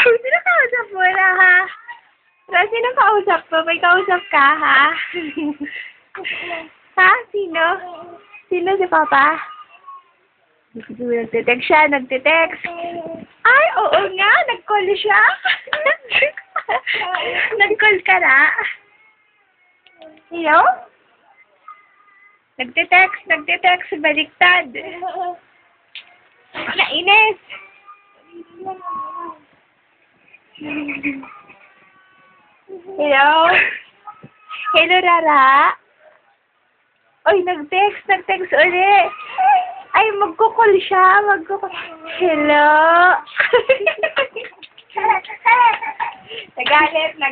Sino kausap mo na, ha? Sino kausap mo? May kausap ka, ha? Ha? Sino? Sino si Papa? Nagtitext siya, nagtitext. Ay, oo nga, nag-call siya. Nag-call ka na? Hello? Nagtitext, baliktad. Nainis. Hello? Hello, Rara? Oy, nag-text uli. Ay, magkukol siya, Hello? Nagalit.